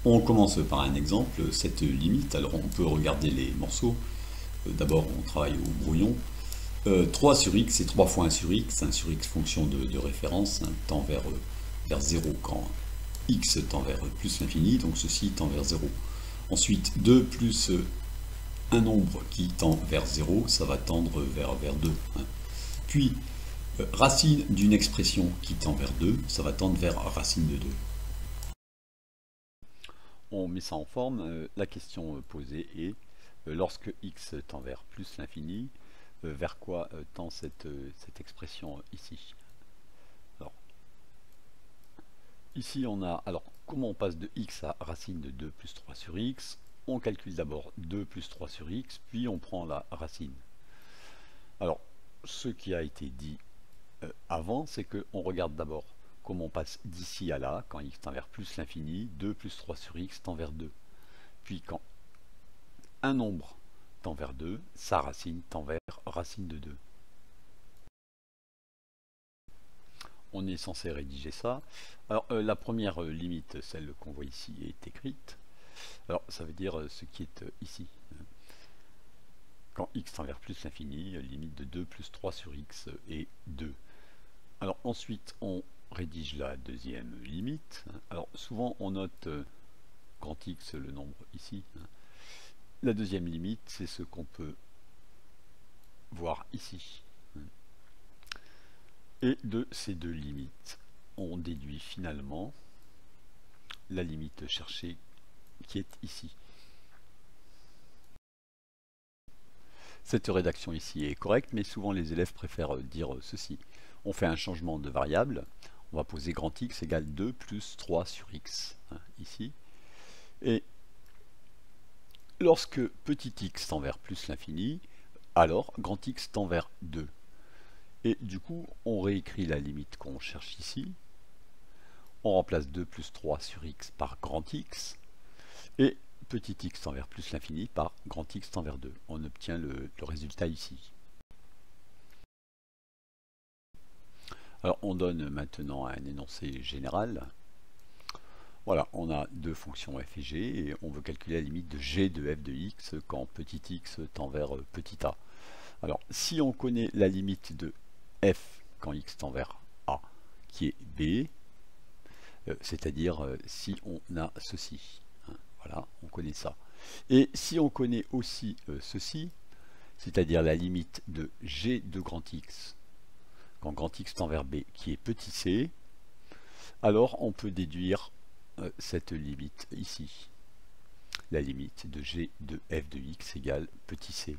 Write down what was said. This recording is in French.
On commence par un exemple, cette limite. Alors on peut regarder les morceaux. D'abord on travaille au brouillon. 3 sur x, c'est 3 fois 1 sur x. 1 sur x fonction de référence, tend vers 0 quand x tend vers plus l'infini, donc ceci tend vers 0. Ensuite 2 plus un nombre qui tend vers 0, ça va tendre vers 2. Puis racine d'une expression qui tend vers 2, ça va tendre vers racine de 2. On met ça en forme. La question posée est, lorsque x tend vers plus l'infini, vers quoi tend cette expression ici? Alors, ici on a, alors comment on passe de x à racine de 2 plus 3 sur x? On calcule d'abord 2 plus 3 sur x, puis on prend la racine. Alors, ce qui a été dit avant, c'est qu'on regarde d'abord comment on passe d'ici à là, quand x tend vers plus l'infini, 2 plus 3 sur x tend vers 2. Puis quand un nombre tend vers 2, sa racine tend vers racine de 2. On est censé rédiger ça. Alors la première limite, celle qu'on voit ici, est écrite. Alors ça veut dire ce qui est ici. Quand x tend vers plus l'infini, limite de 2 plus 3 sur x est 2. Alors ensuite on rédige la deuxième limite. Alors souvent on note grand X, le nombre ici. La deuxième limite, c'est ce qu'on peut voir ici. Et de ces deux limites, on déduit finalement la limite cherchée qui est ici. Cette rédaction ici est correcte, mais souvent les élèves préfèrent dire ceci. On fait un changement de variable, on va poser grand X égale 2 plus 3 sur X, ici. Et lorsque petit x tend vers plus l'infini, alors grand X tend vers 2. Et du coup, on réécrit la limite qu'on cherche ici. On remplace 2 plus 3 sur x par grand X. Et petit x tend vers plus l'infini par grand X tend vers 2. On obtient le résultat ici. Alors on donne maintenant un énoncé général. Voilà, on a deux fonctions f et g, et on veut calculer la limite de g de f de x quand petit x tend vers petit a. Alors, si on connaît la limite de f quand x tend vers a, qui est b, c'est-à-dire si on a ceci, voilà, on connaît ça. Et si on connaît aussi ceci, c'est-à-dire la limite de g de grand X, quand grand X tend vers b, qui est petit c, alors on peut déduire cette limite ici, la limite de g de f de x égale petit c.